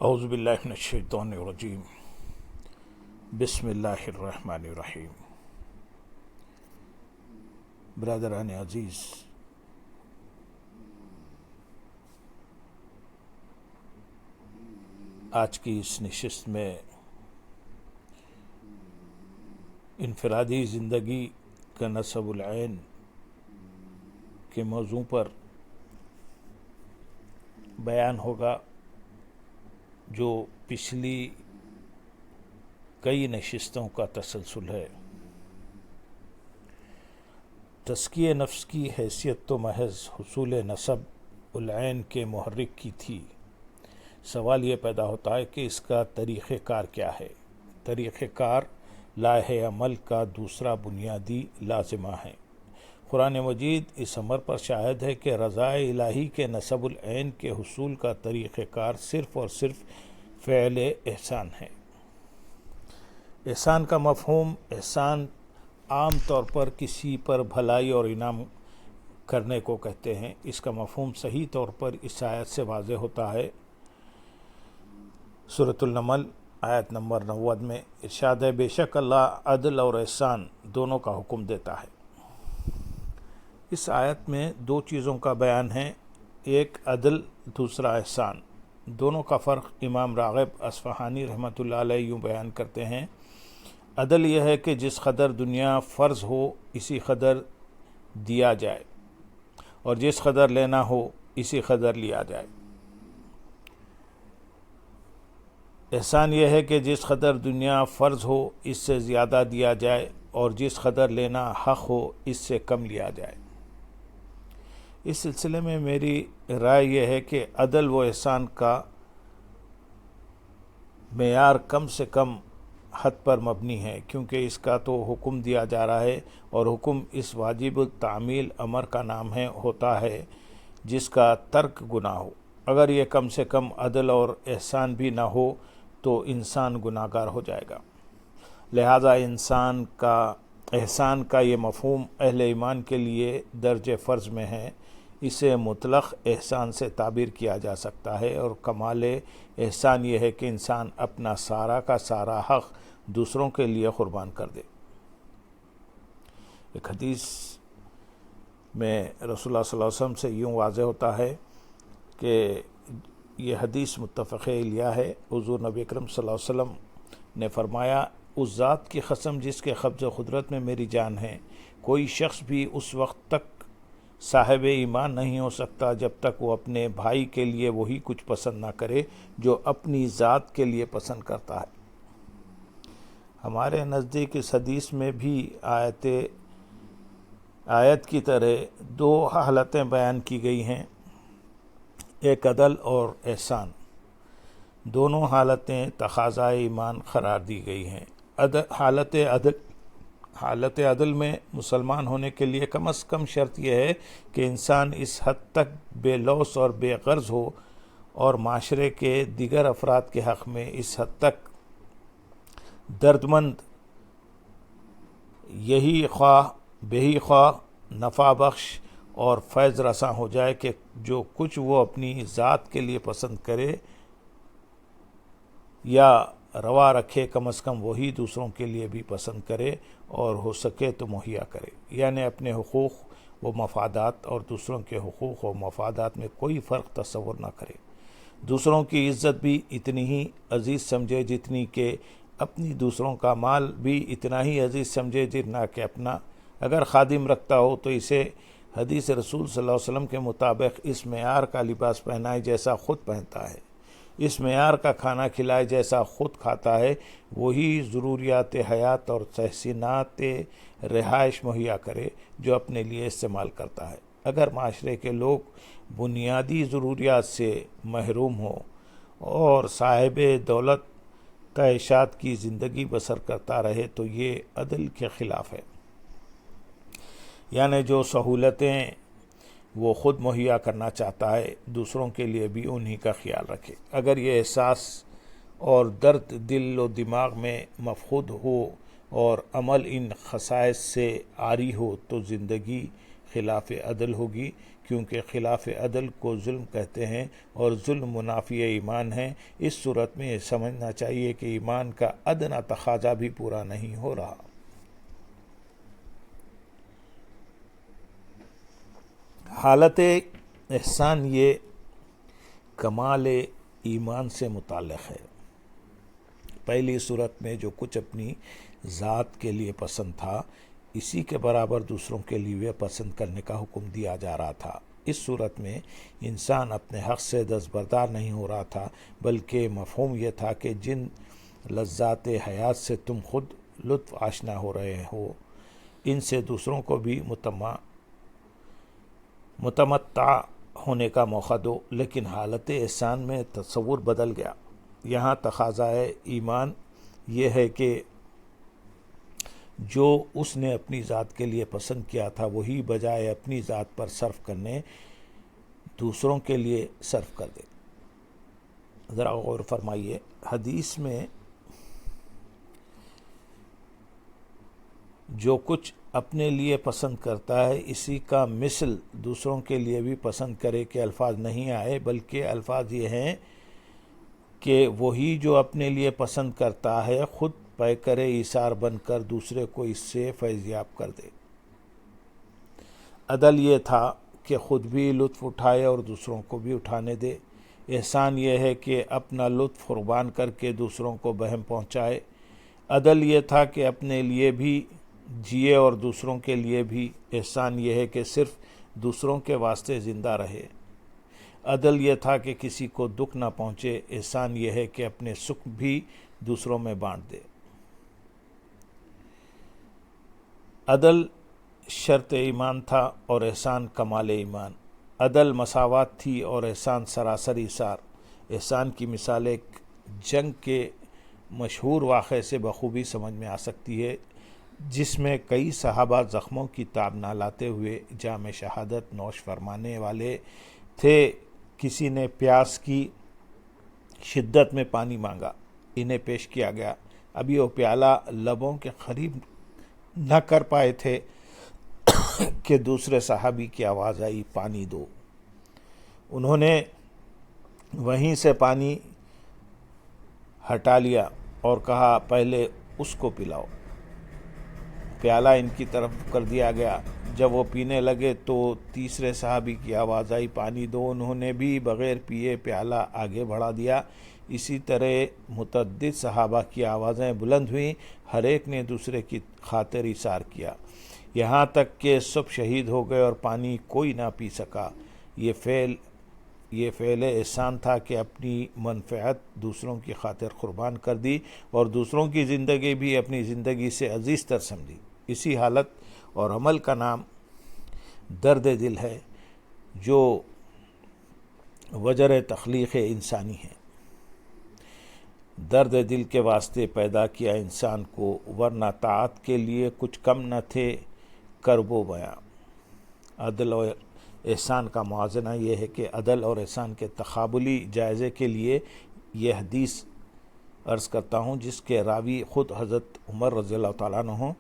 اعوذ باللہ من الشیطان الرجیم بسم اللہ الرحمن الرحیم۔ برادران عزیز، آج کی اس نشست میں انفرادی زندگی کا نصب العین کے موضوع پر بیان ہوگا، جو پچھلی کئی نشستوں کا تسلسل ہے۔ تزکیہ نفس کی حیثیت تو محض حصول نصب العین کے محرک کی تھی۔ سوال یہ پیدا ہوتا ہے کہ اس کا طریقہ کار کیا ہے؟ طریقہ کار لائحہ عمل کا دوسرا بنیادی لازمہ ہے۔ قرآن مجید اس امر پر شاہد ہے کہ رضا الہی کے نصب العین کے حصول کا طریقہ کار صرف اور صرف فعل احسان ہے۔ احسان کا مفہوم، احسان عام طور پر کسی پر بھلائی اور انعام کرنے کو کہتے ہیں۔ اس کا مفہوم صحیح طور پر اس آیت سے واضح ہوتا ہے۔ سورۃ النمل آیت نمبر 90 میں ارشاد ہے، بے شک اللہ عدل اور احسان دونوں کا حکم دیتا ہے۔ اس آیت میں دو چیزوں کا بیان ہے، ایک عدل، دوسرا احسان۔ دونوں کا فرق امام راغب اصفہانی رحمۃ اللہ علیہ یوں بیان کرتے ہیں، عدل یہ ہے کہ جس قدر دنیا فرض ہو اسی قدر دیا جائے، اور جس قدر لینا ہو اسی قدر لیا جائے۔ احسان یہ ہے کہ جس قدر دنیا فرض ہو اس سے زیادہ دیا جائے، اور جس قدر لینا حق ہو اس سے کم لیا جائے۔ اس سلسلے میں میری رائے یہ ہے کہ عدل و احسان کا معیار کم سے کم حد پر مبنی ہے، کیونکہ اس کا تو حکم دیا جا رہا ہے، اور حکم اس واجب التعمیل امر کا نام ہوتا ہے جس کا ترک گناہ ہو۔ اگر یہ کم سے کم عدل اور احسان بھی نہ ہو تو انسان گناہ گار ہو جائے گا۔ لہذا احسان کا یہ مفہوم اہل ایمان کے لیے درج فرض میں ہے۔ اسے مطلق احسان سے تعبیر کیا جا سکتا ہے، اور کمال احسان یہ ہے کہ انسان اپنا سارا کا سارا حق دوسروں کے لیے قربان کر دے۔ ایک حدیث میں رسول اللہ صلی اللہ علیہ وسلم سے یوں واضح ہوتا ہے کہ یہ حدیث متفق علیہ ہے۔ حضور نبی اکرم صلی اللہ علیہ وسلم نے فرمایا، اس ذات کی قسم جس کے قبض و قدرت میں میری جان ہے، کوئی شخص بھی اس وقت تک صاحب ایمان نہیں ہو سکتا جب تک وہ اپنے بھائی کے لیے وہی کچھ پسند نہ کرے جو اپنی ذات کے لیے پسند کرتا ہے۔ ہمارے نزدیک اس حدیث میں بھی آیت کی طرح دو حالتیں بیان کی گئی ہیں، ایک عدل اور احسان۔ دونوں حالتیں تقاضۂ ایمان قرار دی گئی ہیں۔ حالت عدل میں مسلمان ہونے کے لیے کم از کم شرط یہ ہے کہ انسان اس حد تک بے لوث اور بے غرض ہو، اور معاشرے کے دیگر افراد کے حق میں اس حد تک دردمند، یہی خواہ بہی خواہ، نفع بخش اور فیض رساں ہو جائے کہ جو کچھ وہ اپنی ذات کے لیے پسند کرے یا روا رکھے، کم از کم وہی دوسروں کے لیے بھی پسند کرے، اور ہو سکے تو مہیا کرے۔ یعنی اپنے حقوق و مفادات اور دوسروں کے حقوق و مفادات میں کوئی فرق تصور نہ کرے۔ دوسروں کی عزت بھی اتنی ہی عزیز سمجھے جتنی کہ اپنی، دوسروں کا مال بھی اتنا ہی عزیز سمجھے جتنا کہ اپنا۔ اگر خادم رکھتا ہو تو اسے حدیث رسول صلی اللہ علیہ وسلم کے مطابق اس معیار کا لباس پہنائے جیسا خود پہنتا ہے، اس معیار کا کھانا کھلائے جیسا خود کھاتا ہے، وہی ضروریات حیات اور تحسینات رہائش مہیا کرے جو اپنے لیے استعمال کرتا ہے۔ اگر معاشرے کے لوگ بنیادی ضروریات سے محروم ہوں اور صاحب دولت تعیشات کی زندگی بسر کرتا رہے تو یہ عدل کے خلاف ہے۔ یعنی جو سہولتیں وہ خود مہیا کرنا چاہتا ہے، دوسروں کے لیے بھی انہی کا خیال رکھے۔ اگر یہ احساس اور درد دل و دماغ میں مفقود ہو اور عمل ان خصائص سے عاری ہو تو زندگی خلاف عدل ہوگی، کیونکہ خلاف عدل کو ظلم کہتے ہیں اور ظلم منافی ایمان ہے۔ اس صورت میں یہ سمجھنا چاہیے کہ ایمان کا ادنیٰ تقاضا بھی پورا نہیں ہو رہا۔ حالت احسان یہ کمال ایمان سے متعلق ہے۔ پہلی صورت میں جو کچھ اپنی ذات کے لیے پسند تھا، اسی کے برابر دوسروں کے لیے پسند کرنے کا حکم دیا جا رہا تھا۔ اس صورت میں انسان اپنے حق سے دستبردار نہیں ہو رہا تھا، بلکہ مفہوم یہ تھا کہ جن لذات حیات سے تم خود لطف آشنا ہو رہے ہو، ان سے دوسروں کو بھی متمتع ہونے کا موقع دو۔ لیکن حالت احسان میں تصور بدل گیا۔ یہاں تقاضائے ایمان یہ ہے کہ جو اس نے اپنی ذات کے لیے پسند کیا تھا وہی بجائے اپنی ذات پر صرف کرنے دوسروں کے لیے صرف کر دے۔ ذرا غور فرمائیے، حدیث میں جو کچھ اپنے لیے پسند کرتا ہے اسی کا مثل دوسروں کے لیے بھی پسند کرے کہ الفاظ نہیں آئے، بلکہ الفاظ یہ ہیں کہ وہی جو اپنے لیے پسند کرتا ہے خود پیکر ایثار بن کر دوسرے کو اس سے فیضیاب کر دے۔ عدل یہ تھا کہ خود بھی لطف اٹھائے اور دوسروں کو بھی اٹھانے دے۔ احسان یہ ہے کہ اپنا لطف قربان کر کے دوسروں کو بہم پہنچائے۔ عدل یہ تھا کہ اپنے لیے بھی جیے اور دوسروں کے لیے بھی۔ احسان یہ ہے کہ صرف دوسروں کے واسطے زندہ رہے۔ عدل یہ تھا کہ کسی کو دکھ نہ پہنچے۔ احسان یہ ہے کہ اپنے سکھ بھی دوسروں میں بانٹ دے۔ عدل شرط ایمان تھا اور احسان کمال ایمان۔ عدل مساوات تھی اور احسان سراسر ایثار۔ احسان کی مثال ایک جنگ کے مشہور واقعے سے بخوبی سمجھ میں آ سکتی ہے، جس میں کئی صحابہ زخموں کی تاب نہ لاتے ہوئے جام شہادت نوش فرمانے والے تھے۔ کسی نے پیاس کی شدت میں پانی مانگا، انہیں پیش کیا گیا۔ ابھی وہ پیالہ لبوں کے قریب نہ کر پائے تھے کہ دوسرے صحابی کی آواز آئی، پانی دو۔ انہوں نے وہیں سے پانی ہٹا لیا اور کہا، پہلے اس کو پلاؤ۔ پیالہ ان کی طرف کر دیا گیا۔ جب وہ پینے لگے تو تیسرے صحابی کی آواز آئی، پانی دو۔ انہوں نے بھی بغیر پیے پیالہ آگے بڑھا دیا۔ اسی طرح متعدد صحابہ کی آوازیں بلند ہوئیں، ہر ایک نے دوسرے کی خاطر ایثار کیا، یہاں تک کہ سب شہید ہو گئے اور پانی کوئی نہ پی سکا۔ یہ فعل احسان تھا کہ اپنی منفعت دوسروں کی خاطر قربان کر دی اور دوسروں کی زندگی بھی اپنی زندگی سے عزیز تر سمجھی۔ اسی حالت اور عمل کا نام درد دل ہے، جو وجر تخلیق انسانی ہے۔ درد دل کے واسطے پیدا کیا انسان کو، ورنہ طاعت کے لیے کچھ کم نہ تھے کرب و بیاں۔ عدل اور احسان کا موازنہ یہ ہے کہ عدل اور احسان کے تقابلی جائزے کے لیے یہ حدیث عرض کرتا ہوں، جس کے راوی خود حضرت عمر رضی اللہ تعالیٰ عنہ ہوں۔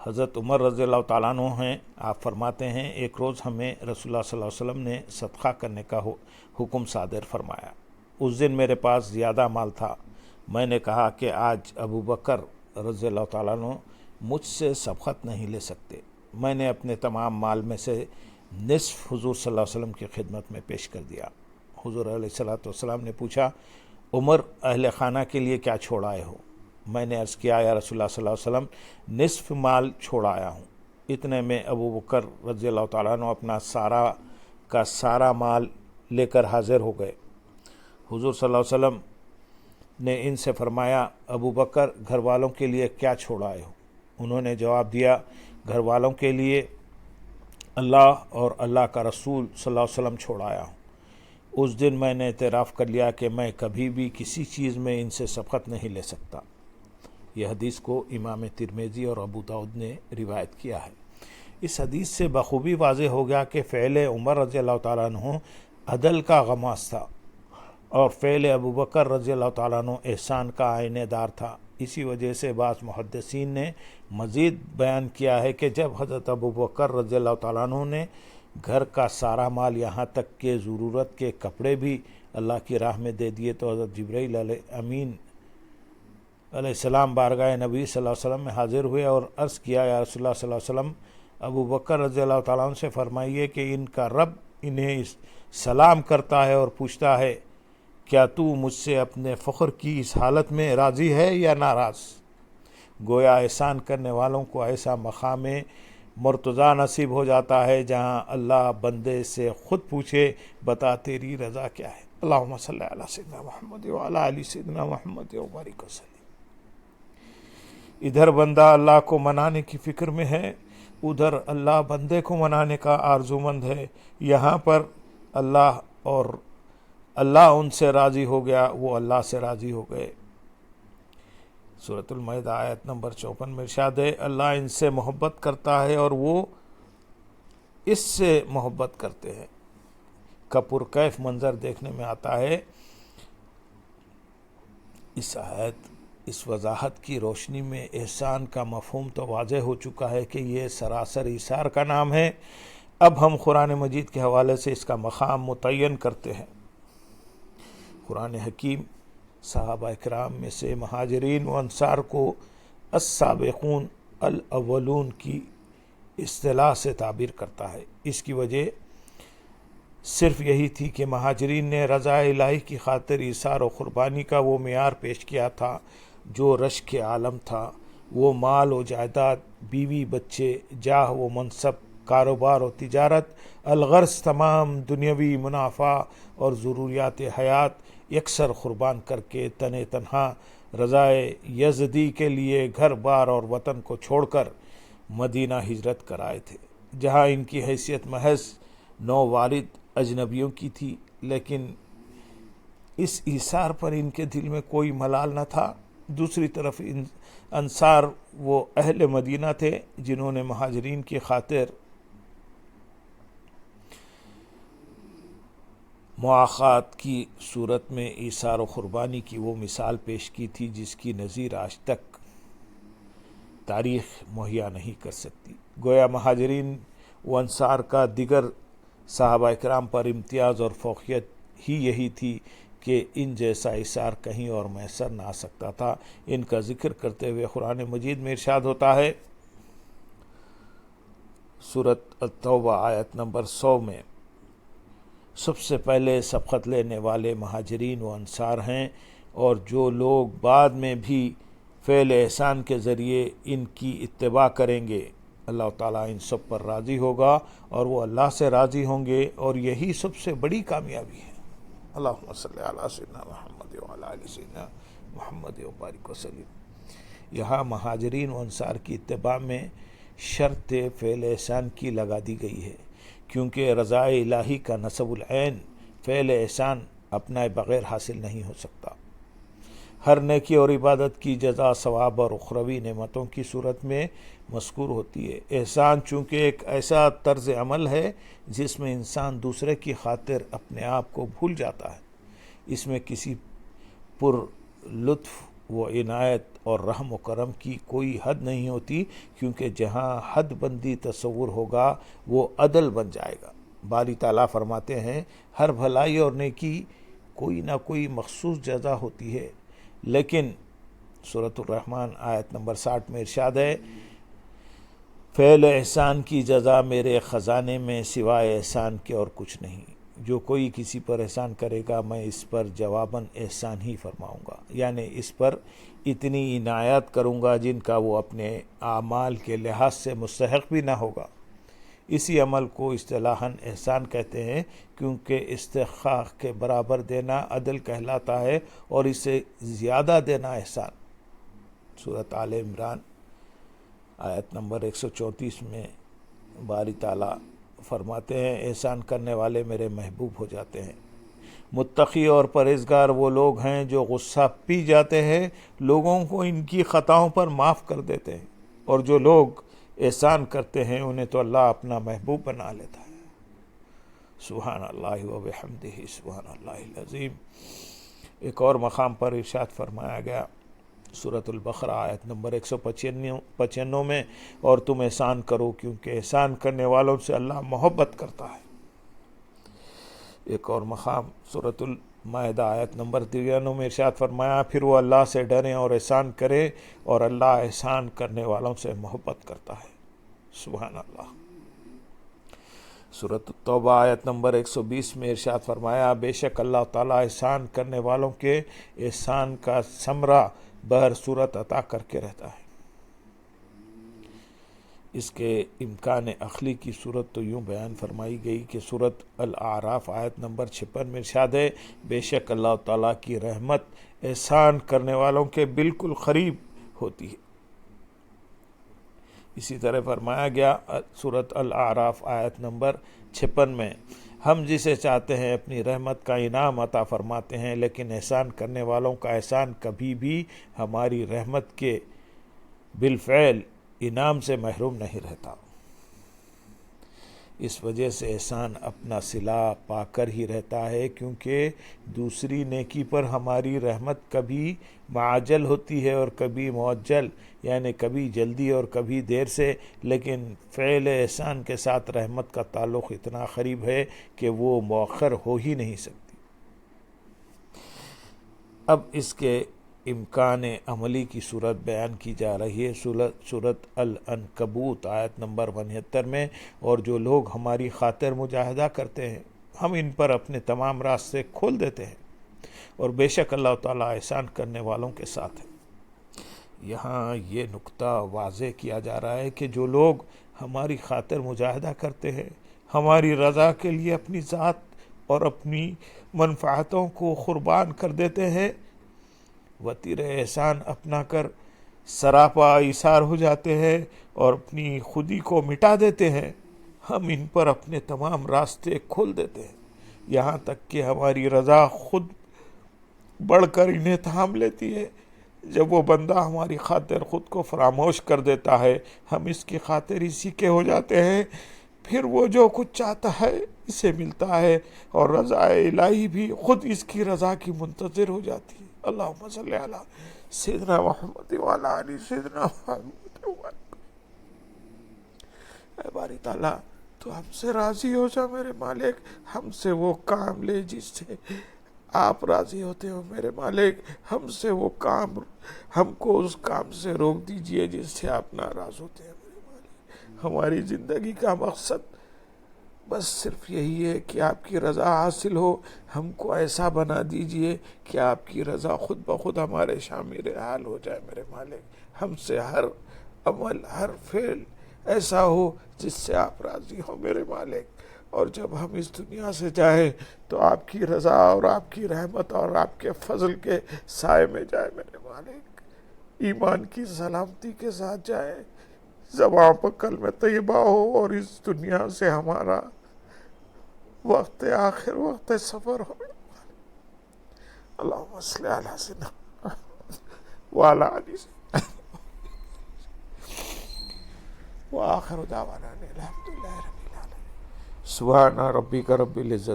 حضرت عمر رضی اللہ تعالیٰ عنہ ہیں، آپ فرماتے ہیں، ایک روز ہمیں رسول اللہ صلی اللہ علیہ وسلم نے صدقہ کرنے کا حکم صادر فرمایا۔ اس دن میرے پاس زیادہ مال تھا۔ میں نے کہا کہ آج ابو بکر رضی اللہ تعالیٰ عنہ مجھ سے سبقت نہیں لے سکتے۔ میں نے اپنے تمام مال میں سے نصف حضور صلی اللہ علیہ وسلم کی خدمت میں پیش کر دیا۔ حضور علیہ السلام نے پوچھا، عمر، اہل خانہ کے لیے کیا چھوڑ آئے ہو؟ میں نے عرض کیا، یا رسول اللہ صلی اللہ علیہ وسلم، نصف مال چھوڑ آیا ہوں۔ اتنے میں ابو بکر رضی اللہ تعالیٰ عنہ اپنا سارا مال لے کر حاضر ہو گئے۔ حضور صلی اللہ علیہ وسلم نے ان سے فرمایا، ابو بکر، گھر والوں کے لیے کیا چھوڑ آئے ہو؟ انہوں نے جواب دیا، گھر والوں کے لیے اللہ اور اللہ کا رسول صلی اللہ علیہ وسلم چھوڑ آیا ہوں۔ اس دن میں نے اعتراف کر لیا کہ میں کبھی بھی کسی چیز میں ان سے سبقت نہیں لے سکتا۔ یہ حدیث کو امام ترمذی اور ابو داؤد نے روایت کیا ہے۔ اس حدیث سے بخوبی واضح ہو گیا کہ فعل عمر رضی اللہ تعالیٰ عنہ عدل کا غماز تھا اور فعل ابو بکر رضی اللہ تعالیٰ عنہ احسان کا آئینہ دار تھا۔ اسی وجہ سے بعض محدثین نے مزید بیان کیا ہے کہ جب حضرت ابو بکر رضی اللہ تعالیٰ عنہ نے گھر کا سارا مال، یہاں تک کہ ضرورت کے کپڑے بھی اللہ کی راہ میں دے دیے، تو حضرت جبرائیل امین علیہ السلام بارگاہ نبی صلی اللہ علیہ وسلم میں حاضر ہوئے اور عرض کیا، یا رسول اللہ صلی اللہ علیہ وسلم، ابو بکر رضی اللہ تعالیٰ عنہ سے فرمائیے کہ ان کا رب انہیں سلام کرتا ہے اور پوچھتا ہے کیا تو مجھ سے اپنے فخر کی اس حالت میں راضی ہے یا ناراض؟ گویا احسان کرنے والوں کو ایسا مقام مرتضیٰ نصیب ہو جاتا ہے جہاں اللہ بندے سے خود پوچھے بتا تیری رضا کیا ہے۔ اللہم صلی علی سیدنا محمد وعلی آل سیدنا محمد وبارک وسلم۔ ادھر بندہ اللہ کو منانے کی فکر میں ہے، ادھر اللہ بندے کو منانے کا آرزومند ہے۔ یہاں پر اللہ ان سے راضی ہو گیا، وہ اللہ سے راضی ہو گئے۔ سورۃ المائدہ آیت نمبر 54 میں ارشاد ہے، اللہ ان سے محبت کرتا ہے اور وہ اس سے محبت کرتے ہیں۔ کا پرکیف منظر دیکھنے میں آتا ہے۔ اس آیت، اس وضاحت کی روشنی میں احسان کا مفہوم تو واضح ہو چکا ہے کہ یہ سراسر ایثار کا نام ہے۔ اب ہم قرآن مجید کے حوالے سے اس کا مقام متعین کرتے ہیں۔ قرآن حکیم صحابہ کرام میں سے مہاجرین و انصار کو السابقون الاولون کی اصطلاح سے تعبیر کرتا ہے۔ اس کی وجہ صرف یہی تھی کہ مہاجرین نے رضا الہی کی خاطر ایثار و قربانی کا وہ معیار پیش کیا تھا جو رشک عالم تھا۔ وہ مال و جائیداد، بیوی بچے، جاہ و منصب، کاروبار و تجارت، الغرض تمام دنیاوی منافع اور ضروریات حیات یکسر قربان کر کے تنہا رضائے یزدی کے لیے گھر بار اور وطن کو چھوڑ کر مدینہ ہجرت کر آئے تھے، جہاں ان کی حیثیت محض نو والد اجنبیوں کی تھی، لیکن اس ایثار پر ان کے دل میں کوئی ملال نہ تھا۔ دوسری طرف انصار وہ اہل مدینہ تھے جنہوں نے مہاجرین کی خاطر مواخات کی صورت میں ایثار و قربانی کی وہ مثال پیش کی تھی جس کی نظیر آج تک تاریخ مہیا نہیں کر سکتی۔ گویا مہاجرین و انصار کا دیگر صحابہ کرام پر امتیاز اور فوقیت ہی یہی تھی کہ ان جیسا ایثار کہیں اور میسر نہ آ سکتا تھا۔ ان کا ذکر کرتے ہوئے قرآن مجید میں ارشاد ہوتا ہے، سورۃ التوبہ آیت نمبر 100 میں، سب سے پہلے سبقت لینے والے مہاجرین و انصار ہیں، اور جو لوگ بعد میں بھی فعل احسان کے ذریعے ان کی اتباع کریں گے، اللہ تعالیٰ ان سب پر راضی ہوگا اور وہ اللہ سے راضی ہوں گے، اور یہی سب سے بڑی کامیابی ہے۔ اللہم صلی علی سیدنا محمد وعلی آل سیدنا محمد وبارک وسلم۔ یہاں مہاجرین و انصار کی اتباع میں شرط فعل احسان کی لگا دی گئی ہے، کیونکہ رضا الہی کا نصب العین فعل احسان اپنائے بغیر حاصل نہیں ہو سکتا۔ ہر نیکی اور عبادت کی جزا ثواب اور اخروی نعمتوں کی صورت میں مذکور ہوتی ہے۔ احسان چونکہ ایک ایسا طرز عمل ہے جس میں انسان دوسرے کی خاطر اپنے آپ کو بھول جاتا ہے، اس میں کسی پر لطف و عنایت اور رحم و کرم کی کوئی حد نہیں ہوتی، کیونکہ جہاں حد بندی تصور ہوگا وہ عدل بن جائے گا۔ باری تعالیٰ فرماتے ہیں، ہر بھلائی اور نیکی کوئی نہ کوئی مخصوص جزا ہوتی ہے، لیکن سورۃ الرحمن آیت نمبر 60 میں ارشاد ہے، فعل احسان کی جزا میرے خزانے میں سوائے احسان کے اور کچھ نہیں۔ جو کوئی کسی پر احسان کرے گا میں اس پر جواباً احسان ہی فرماؤں گا، یعنی اس پر اتنی عنایت کروں گا جن کا وہ اپنے اعمال کے لحاظ سے مستحق بھی نہ ہوگا۔ اسی عمل کو اصطلاحاً احسان کہتے ہیں، کیونکہ استحقاق کے برابر دینا عدل کہلاتا ہے اور اسے زیادہ دینا احسان۔ سورۃ آل عمران آیت نمبر 134 میں باری تعالیٰ فرماتے ہیں، احسان کرنے والے میرے محبوب ہو جاتے ہیں۔ متقی اور پرہیزگار وہ لوگ ہیں جو غصہ پی جاتے ہیں، لوگوں کو ان کی خطاؤں پر معاف کر دیتے ہیں، اور جو لوگ احسان کرتے ہیں انہیں تو اللہ اپنا محبوب بنا لیتا ہے۔ سبحان اللہ و بحمدہ، سبحان اللہ العظیم۔ ایک اور مقام پر ارشاد فرمایا گیا، سورۃ البقرہ آیت نمبر 195 میں، اور تم احسان کرو کیونکہ احسان کرنے والوں سے اللہ محبت کرتا ہے۔ ایک اور مقام سورۃ المائدہ آیت نمبر 93 میں ارشاد فرمایا، پھر وہ اللہ سے ڈریں اور احسان کرے، اور اللہ احسان کرنے والوں سے محبت کرتا ہے۔ سبحان اللہ۔ سورۃ التوبہ آیت نمبر 120 میں ارشاد فرمایا، بے شک اللہ تعالیٰ احسان کرنے والوں کے احسان کا ثمرہ بہر صورت عطا کر کے رہتا ہے۔ اس کے امکان عقلی کی صورت تو یوں بیان فرمائی گئی کہ سورۃ الاعراف آیت نمبر 56 میں ارشاد ہے، بے شک اللہ تعالیٰ کی رحمت احسان کرنے والوں کے بالکل قریب ہوتی ہے۔ اسی طرح فرمایا گیا سورۃ الاعراف آیت نمبر 56 میں، ہم جسے چاہتے ہیں اپنی رحمت کا انعام عطا فرماتے ہیں، لیکن احسان کرنے والوں کا احسان کبھی بھی ہماری رحمت کے بالفعل انعام سے محروم نہیں رہتا۔ اس وجہ سے احسان اپنا صلہ پا کر ہی رہتا ہے، کیونکہ دوسری نیکی پر ہماری رحمت کبھی معجل ہوتی ہے اور کبھی معجل، یعنی کبھی جلدی اور کبھی دیر سے، لیکن فعل احسان کے ساتھ رحمت کا تعلق اتنا قریب ہے کہ وہ مؤخر ہو ہی نہیں سکتی۔ اب اس کے امکان عملی کی صورت بیان کی جا رہی ہے سورۃ العنکبوت آیت نمبر 79 میں، اور جو لوگ ہماری خاطر مجاہدہ کرتے ہیں ہم ان پر اپنے تمام راستے کھول دیتے ہیں، اور بے شک اللہ تعالیٰ احسان کرنے والوں کے ساتھ ہے۔ یہاں یہ نقطہ واضح کیا جا رہا ہے کہ جو لوگ ہماری خاطر مجاہدہ کرتے ہیں، ہماری رضا کے لیے اپنی ذات اور اپنی منفعتوں کو قربان کر دیتے ہیں، وطیر احسان اپنا کر سراپا ایثار ہو جاتے ہیں اور اپنی خودی کو مٹا دیتے ہیں، ہم ان پر اپنے تمام راستے کھول دیتے ہیں، یہاں تک کہ ہماری رضا خود بڑھ کر انہیں تھام لیتی ہے۔ جب وہ بندہ ہماری خاطر خود کو فراموش کر دیتا ہے، ہم اس کی خاطر اسی کے ہو جاتے ہیں، پھر وہ جو کچھ چاہتا ہے اسے ملتا ہے، اور رضا الہی بھی خود اس کی رضا کی منتظر ہو جاتی ہے۔ اللہم صلی علی سیدنا محمد وعلی آل سیدنا محمد۔ اے باری تعالیٰ تو ہم سے راضی ہو جا میرے مالک، ہم سے وہ کام لے جس سے آپ راضی ہوتے ہو میرے مالک، ہم سے وہ کام، ہم کو اس کام سے روک دیجئے جس سے آپ ناراض ہوتے ہیں میرے مالک۔ ہماری زندگی کا مقصد بس صرف یہی ہے کہ آپ کی رضا حاصل ہو، ہم کو ایسا بنا دیجئے کہ آپ کی رضا خود بخود ہمارے شامل حال ہو جائے میرے مالک۔ ہم سے ہر عمل، ہر فعل ایسا ہو جس سے آپ راضی ہو میرے مالک، اور جب ہم اس دنیا سے جائیں تو آپ کی رضا اور آپ کی رحمت اور آپ کے فضل کے سائے میں جائے میرے مالک، ایمان کی سلامتی کے ساتھ جائے، زبان پر کلمہ طیبہ ہو، اور اس دنیا سے ہمارا وقت آخر وقت سفر ہو۔ اللہم صلی علی سیدنا وعلی آل سیدنا وآخر دعوانا الحمدللہ رب العالمین۔ سبحان ربک رب العزت